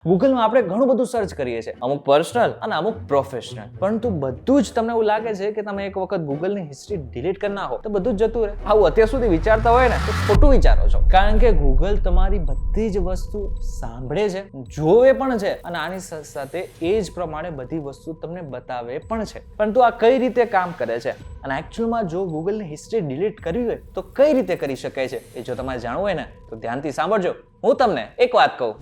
ગૂગલમાં આપણે ઘણું બધું સર્ચ કરીએ છીએ, અમુક પર્સનલ અને અમુક પ્રોફેશનલ, પરંતુ બધું જ તમને એવું લાગે છે કે તમે એક વખત ગૂગલની હિસ્ટ્રી ડિલીટ કરી નાખો તો બધું જ જતું રહે. આવું અત્યાર સુધી વિચારતા હોય ને તો ખોટું વિચારો છો, કારણ કે ગૂગલ તમારી બધી જ વસ્તુ સાંભળે છે, જોવે પણ છે અને આની સાથે એ જ પ્રમાણે બધી વસ્તુ તમને બતાવે પણ છે. પરંતુ આ કઈ રીતે કામ કરે છે અને એકચ્યુઅલમાં જો ગૂગલની હિસ્ટ્રી ડિલીટ કરવી હોય તો કઈ રીતે કરી શકાય છે, એ જો તમારે જાણવું હોય ને તો ધ્યાનથી સાંભળજો. હું તમને એક વાત કહું.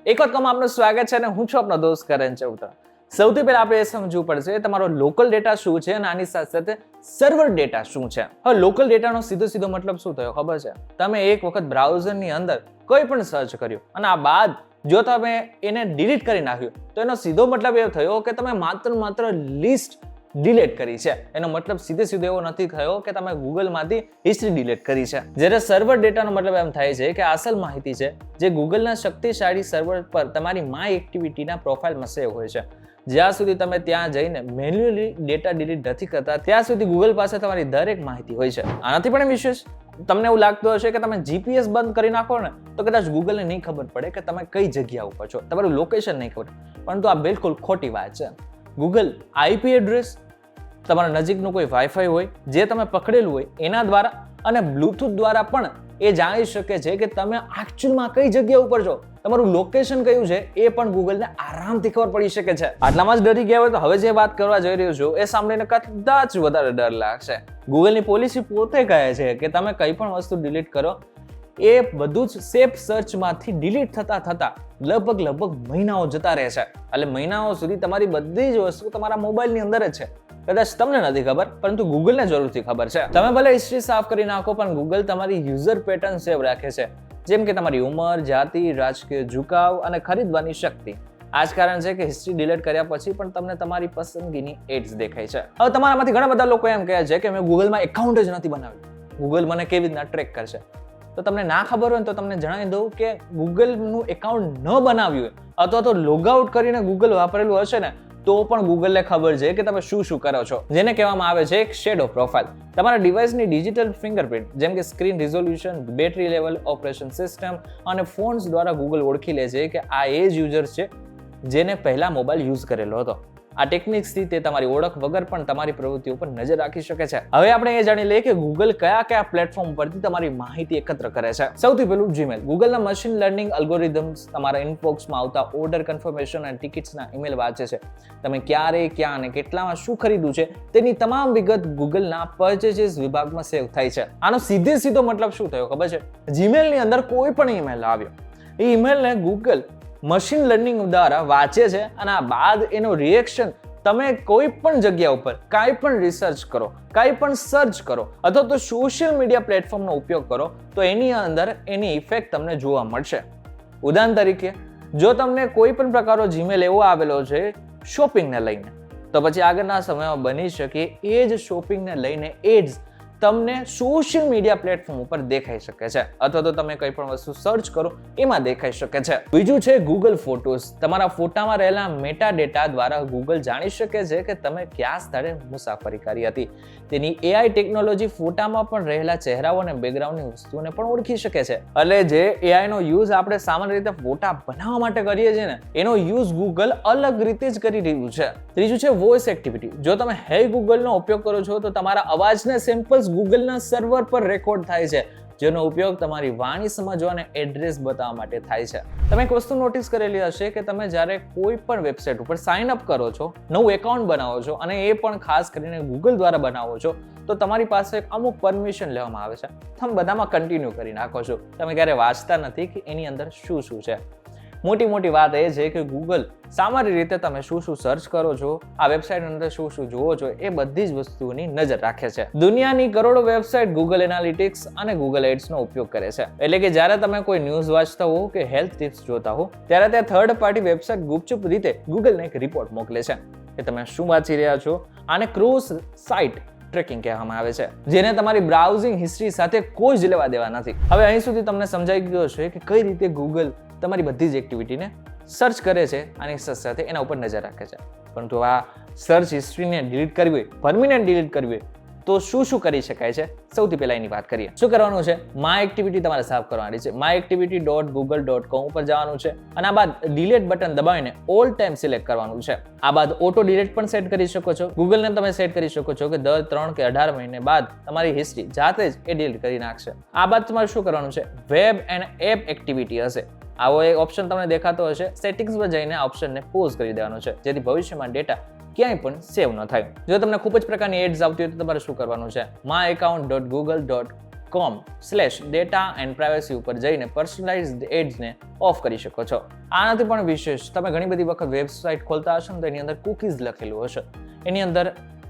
એક વખત આપનું સ્વાગત છે અને હું છું આપનો દોસ્ત કરણ ચૌધરી. સૌથી પહેલા આપણે એ સમજવું પડશે તમારો લોકલ ડેટા શું છે અને આની સાથે સાથે સર્વર ડેટા શું છે. હવે લોકલ ડેટાનો સીધો મતલબ શું થયો ખબર છે? તમે એક વખત બ્રાઉઝરની અંદર કોઈ પણ સર્ચ કર્યું અને આ બાદ જો તમે એને ડિલીટ કરી નાખ્યું તો એનો સીધો મતલબ એ થયો કે તમે માત્ર લિસ્ટ ડિલીટ કરી છે. એનો મતલબ સીધો એવો નથી થયો કે તમે ગૂગલમાંથી હિસ્ટ્રી ડિલીટ કરી છે. જ્યારે સર્વર ડેટાનો મતલબ એમ થાય છે કે અસલ માહિતી છે જે ગૂગલના શક્તિશાળી સર્વર પર તમારી માય એક્ટિવિટીના પ્રોફાઇલમાં સેવ હોય છે. જ્યાં સુધી તમે ત્યાં જઈને મેન્યુઅલી ડેટા ડિલીટ નથી કરતા ત્યાં સુધી ગૂગલ પાસે તમારી દરેક માહિતી હોય છે. આનાથી પણ વિશેષ તમને એવું લાગતું હશે કે તમે જીપીએસ બંધ કરી નાખો ને તો કદાચ ગૂગલને નહીં ખબર પડે કે તમે કઈ જગ્યા ઉપર છો, તમારું લોકેશન નહીં ખબર. પરંતુ આ બિલકુલ ખોટી વાત છે. ગૂગલ આઈપી એડ્રેસ, તમારા નજીકનું કોઈ વાઈફાઈ હોય જે તમે પકડેલું હોય એના દ્વારા અને બ્લુટૂથ દ્વારા પણ એ જાણી શકે છે કે તમે એકચ્યુઅલમાં કઈ જગ્યા ઉપર છો. તમારું લોકેશન કયું છે એ પણ ગૂગલને આરામથી ખબર પડી શકે છે. આટલામાં જ ડરી ગયા હોય તો હવે જે વાત કરવા જઈ રહ્યો છું એ સાંભળીને કદાચ વધારે ડર લાગશે. ગૂગલની પોલિસી પોતે કહે છે કે તમે કઈ પણ વસ્તુ ડિલીટ કરો એ બધું જ સેફ સર્ચમાંથી ડિલીટ થતા લગભગ મહિનાઓ જતા રહે છે. એટલે મહિનાઓ સુધી તમારી બધી જ વસ્તુ તમારા મોબાઈલની અંદર જ છે. કદાચ તમને નથી ખબર પરંતુ ગૂગલને જરૂરથી ખબર છે. તમે ભલે હિસ્ટ્રી સાફ કરી નાખો પણ ગૂગલ તમારી યુઝર પેટર્ન સેવ રાખે છે, જેમ કે તમારી ઉંમર, જાતિ, રાજકીય ઝુકાવ અને ખરીદવાની શક્તિ. આ જ કારણ છે કે હિસ્ટ્રી ડિલીટ કર્યા પછી પણ તમને તમારી પસંદગીની એડ્સ દેખાય છે. હવે તમારામાંથી ઘણા બધા લોકો એમ કહે છે કે મેં ગૂગલમાં એકાઉન્ટ જ નથી બનાવ્યું, ગૂગલ મને કેવી રીતના ટ્રેક કરશે. તો તમને ના ખબર હોય તો તમને જણાવી દઉં કે ગૂગલનું એકાઉન્ટ ન બનાવ્યું અથવા તો લોગ આઉટ કરીને ગૂગલ વાપરેલું હશે ને તો પણ ગૂગલને ખબર છે કે તમે શું કરો છો, જેને કહેવામાં આવે છે એક શેડો પ્રોફાઇલ. તમારા ડિવાઇસની ડિજિટલ ફિંગરપ્રિન્ટ જેમ કે screen resolution, battery level, operation system અને ફોન્સ દ્વારા ગૂગલ ઓળખી લે છે કે આ એ જ યુઝર છે જેને પહેલા મોબાઈલ યુઝ કરેલો હતો. આ ટેકનિક્સથી તે તમારી ઓળખ વગર પણ તમારી પ્રવૃત્તિઓ પર નજર રાખી શકે છે. હવે આપણે એ જાણી લઈએ કે ગૂગલ કયા પ્લેટફોર્મ પરથી તમારી માહિતી એકત્ર કરે છે. સૌથી પહેલું જીમેલ. ગૂગલના મશીન લર્નિંગ અલ્ગોરિધમ્સ તમારા ઇનબોક્સમાં આવતા ઓર્ડર કન્ફર્મેશન અને ટિકિટ્સના ઈમેલ વાંચે છે. તમે ક્યારે, ક્યાં અને કેટલામાં શું ખરીદ્યું છે તેની તમામ વિગત ગૂગલના પરચેસીસ વિભાગમાં સેવ થાય છે. આનો સીધો મતલબ શું થયો ખબર છે? જીમેલની અંદર કોઈ પણ ઈમેલ આવ્યો, એ ઈમેલને ગૂગલ મશીન લર્નિંગ દ્વારા વાંચે છે અને આ બાદ એનો રિએક્શન તમે કોઈ પણ જગ્યા ઉપર કાંઈ પણ રિસર્ચ કરો, કાંઈ પણ સર્ચ કરો અથવા તો સોશિયલ મીડિયા પ્લેટફોર્મનો ઉપયોગ કરો તો એની અંદર એની ઇફેક્ટ તમને જોવા મળશે. ઉદાહરણ તરીકે જો તમને કોઈ પણ પ્રકારનો જીમેલ એવો આવેલો છે શોપિંગને લઈને, તો પછી આગળના સમયમાં બની શકે એ જ શોપિંગને લઈને એડ્સ તમને સોશિયલ મીડિયા પ્લેટફોર્મ ઉપર દેખાઈ શકે છે અથવા તો તમે કઈ પણ વસ્તુ સર્ચ કરો એમાં દેખાઈ શકે છે. બીજું છે ગૂગલ ફોટોઝ. તમારા ફોટામાં રહેલા મેટા ડેટા દ્વારા ગૂગલ જાણી શકે છે કે તમે કયા સ્થળે મુસાફરી કરી હતી. તેની એઆઈ ટેકનોલોજી ફોટામાં પણ રહેલા ચહેરાઓ અને બેકગ્રાઉન્ડની વસ્તુઓને પણ ઓળખી શકે છે. એટલે જે એઆઈ નો યુઝ આપણે સામાન્ય રીતે ફોટા બનાવવા માટે કરીએ છીએ ને એનો યુઝ ગૂગલ અલગ રીતે જ કરી રહ્યું છે. ત્રીજું છે વોઇસ એક્ટિવિટી. જો તમે હે ગૂગલ નો ઉપયોગ કરો છો તો તમારા અવાજના સેમ્પલ્સ ગૂગલના સર્વર પર રેકોર્ડ થાય છે, જેનો ઉપયોગ તમારી વાણી સમજવા અને એડ્રેસ બતાવવા માટે થાય છે. તમે એક વસ્તુ નોટિસ કરેલી હશે કે તમે જ્યારે કોઈ પણ વેબસાઇટ ઉપર સાઇન અપ કરો છો, નવું એકાઉન્ટ બનાવો છો અને એ પણ ખાસ કરીને ગૂગલ દ્વારા બનાવો છો તો તમારી પાસે અમુક પરમિશન લેવામાં આવે છે. તમે બધામાં કન્ટિન્યુ કરી નાખો છો, તમે ક્યારે વાંચતા નથી કે એની અંદર શું છે. મોટી વાત એ છે કે ગૂગલ સામાન્ય રીતે તમે શું સર્ચ કરો છો, આ વેબસાઇટ અંદર શું જોવો છો એ બધી જ વસ્તુઓની નજર રાખે છે. દુનિયાની કરોડો વેબસાઇટ ગૂગલ એનાલિટિક્સ અને ગૂગલ એડ્સનો ઉપયોગ કરે છે. એટલે કે જ્યારે તમે કોઈ ન્યૂઝ વાંચતા હો કે હેલ્થ ટિપ્સ જોતા હો ત્યારે તે થર્ડ પાર્ટી વેબસાઇટ ગુપચુપ રીતે ગૂગલને એક રિપોર્ટ મોકલે છે કે તમે શું વાંચી રહ્યા છો. આને ક્રોસ સાઇટ ટ્રેકિંગ કહેવામાં આવે છે, જેને તમારી બ્રાઉઝિંગ હિસ્ટ્રી સાથે કોઈ જ લેવા દેવા નથી. હવે અહીં સુધી તમને સમજાઈ ગયો છે કે કઈ રીતે ગૂગલ તમારી બધી જ એક્ટિવિટીને સર્ચ કરે છે અને સાથે એના ઉપર નજર રાખે છે. પરંતુ આ સર્ચ હિસ્ટ્રીને ડિલીટ કરવી હોય, પરમિનન્ટ ડિલીટ કરવી હોય તો શું કરી શકાય છે? સૌથી પહેલા એની વાત કરીએ. શું કરવાનું છે? માય એક્ટિવિટી તમારે સાફ કરવાની છે. myactivity.google.com ઉપર જવાનું છે અને આ બાદ ડિલીટ બટન દબાવીને ઓલ ટાઈમ સિલેક્ટ કરવાનું છે. આ બાદ ઓટો ડિલીટ પણ સેટ કરી શકો છો. ગૂગલને તમે સેટ કરી શકો છો કે દર 3 કે 18 મહિને બાદ તમારી હિસ્ટ્રી જાતે જ એ ડિલીટ કરી નાખશે. આ બાદ તમારે શું કરવાનું છે? વેબ એન્ડ એપ એક્ટિવિટી હશે, આવો એક ઓપ્શન તમને દેખાતો હશે. સેટિંગ્સમાં જઈને આ ઓપ્શનને પોઝ કરી દેવાનો છે, જેથી ભવિષ્યમાં ડેટા ક્યાંય પણ સેવ ન થાય. જો તમને ખૂબ જ પ્રકારની એડ્સ આવતી હોય તો તમારે શું કરવાનું છે? myaccount.google.com/data and privacy ઉપર જઈને પર્સનલાઇઝ્ડ એડ્સને ઓફ કરી શકો છો. આનાથી પણ વિશેષ, તમે ઘણી બધી વખત વેબસાઇટ ખોલતા હશો ને તો એની અંદર કૂકીઝ લખેલું હશે. એની અંદર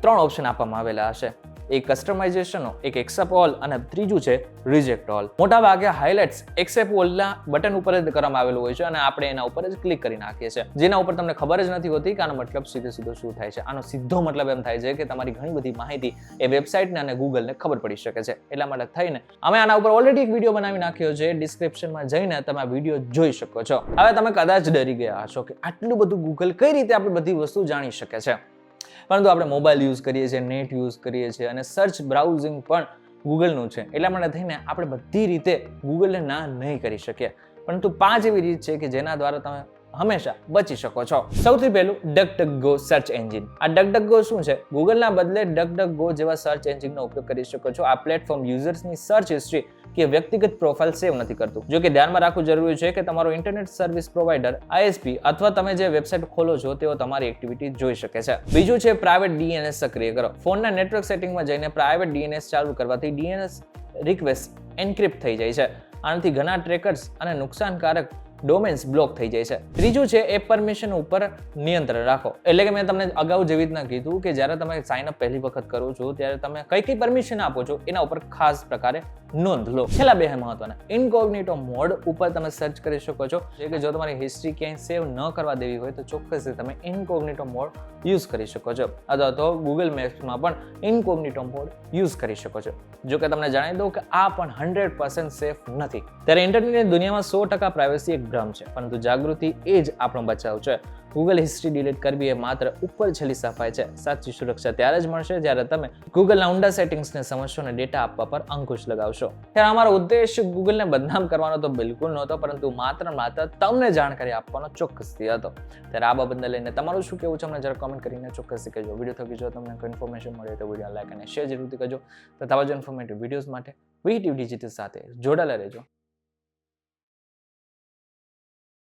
3 ઓપ્શન આપવામાં આવેલા હશે. એક કસ્ટમાઇઝેશનનો, એક એક્સેપ્ટ ઓલ અને ત્રીજું છે રિજેક્ટ ઓલ. મોટા ભાગે હાઇલાઇટ્સ એક્સેપ્ટ ઓલના બટન ઉપર જ કરવામાં આવેલું હોય છે અને આપણે એના ઉપર જ ક્લિક કરી નાખીએ છીએ, જેના ઉપર તમને ખબર જ નથી હોતી કે આનો મતલબ સીધો શું થાય છે. આનો સીધો મતલબ એમ થાય છે કે તમારી ઘણી બધી માહિતી એ વેબસાઇટને અને ગૂગલને ખબર પડી શકે છે. એટલા માટે થઈને અમે આના ઉપર ઓલરેડી એક વિડીયો બનાવી નાખ્યો છે. ડિસ્ક્રિપ્શનમાં જઈને તમે આ વિડીયો જોઈ શકો છો. હવે તમે કદાચ ડરી ગયા હશો કે આટલું બધું ગૂગલ કઈ રીતે આપણી બધી વસ્તુ જાણી શકે છે. પરંતુ આપણે મોબાઈલ યુઝ કરીએ છીએ, નેટ યુઝ કરીએ છીએ અને સર્ચ બ્રાઉઝિંગ પણ ગૂગલનું છે. એટલા માટે થઈને આપણે બધી રીતે ગૂગલને ના નહીં કરી શકીએ. પરંતુ 5 એવી રીત છે કે જેના દ્વારા તમે હંમેશા બચી શકો છો. સૌથી પહેલું DuckDuckGo સર્ચ એન્જિન. આ DuckDuckGo શું છે? ગૂગલના બદલે DuckDuckGo જેવા સર્ચ એન્જિનનો ઉપયોગ કરી શકો છો. આ પ્લેટફોર્મ યુઝર્સની સર્ચ હિસ્ટ્રી કે વ્યક્તિગત પ્રોફાઇલ સેવ નથી કરતું. જો કે ધ્યાનમાં રાખવું જરૂરી છે કે તમારો ઇન્ટરનેટ સર્વિસ પ્રોવાઇડર ISP અથવા તમે જે વેબસાઇટ ખોલો છો તેઓ તમારી એક્ટિવિટી જોઈ શકે છે. બીજું છે પ્રાઇવેટ DNS સક્રિય કરો. ફોનના નેટવર્ક સેટિંગમાં જઈને પ્રાઇવેટ DNS ચાલુ કરવાથી DNS રિક્વેસ્ટ એન્ક્રિપ્ટ થઈ જાય છે. આનાથી ઘણા ટ્રેકર્સ અને નુકસાનકારક ડોમેન્સ બ્લોક થઈ જાય છે. ત્રીજું છે એપ પરમિશન ઉપર નિયંત્રણ રાખો. એટલે કે મેં તમને અગાઉ જેવી રીતના કીધું કે જ્યારે તમે સાઇન અપ પહેલી વખત કરો છો ત્યારે તમે કઈ પરમિશન આપો છો એના ઉપર ખાસ પ્રકારે નોંધ લો. છેલ્લા 2 મહત્વના, ઇનકોગ્નિટો મોડ ઉપર તમે સર્ચ કરી શકો છો. એટલે કે જો તમારી હિસ્ટ્રી ક્યાંય સેવ ન કરવા દેવી હોય તો ચોક્કસથી તમે ઇનકોગ્નિટો મોડ યુઝ કરી શકો છો, અથવા તો ગૂગલ મેપ્સમાં પણ ઇનકોગ્નિટો મોડ યુઝ કરી શકો છો. જો કે તમને જણાવી દઉં કે આ પણ 100% સેફ નથી. ત્યારે ઇન્ટરનેટની દુનિયામાં 100% પ્રાઇવસી એક ભ્રમ છે, પરંતુ જાગૃતિ એ જ આપણો બચાવ છે. ગૂગલ હિસ્ટ્રી ડિલીટ કરવી એ માત્ર ઉપર છેલ્લી સફાઈ છે. સાચી સુરક્ષા ત્યારે જ મળશે જ્યારે તમે ગૂગલના ઊંડા સેટિંગ્સને સમજશો અને ડેટા આપવા પર અંકુશ લગાવશો. ત્યારે અમારો ઉદ્દેશ ગૂગલને બદનામ કરવાનો તો બિલકુલ નહોતો, પરંતુ માત્ર તમને જાણકારી આપવાનો ચોક્કસથી હતો. ત્યારે આ બાબતને લઈને તમારું શું કહેવું છે અમને જરા કોમેન્ટ કરીને ચોક્કસથી કહેજો. વિડીયો થકી જો તમને કોઈ ઇન્ફોર્મેશન મળે તો વિડીયો લાઈક અને શેર જરૂરથી કરજો. તથા આવા જ ઇન્ફોર્મેટિવ વિડીયોઝ માટે વીટીવી ડિજિટલ સાથે જોડાયેલા રહેજો.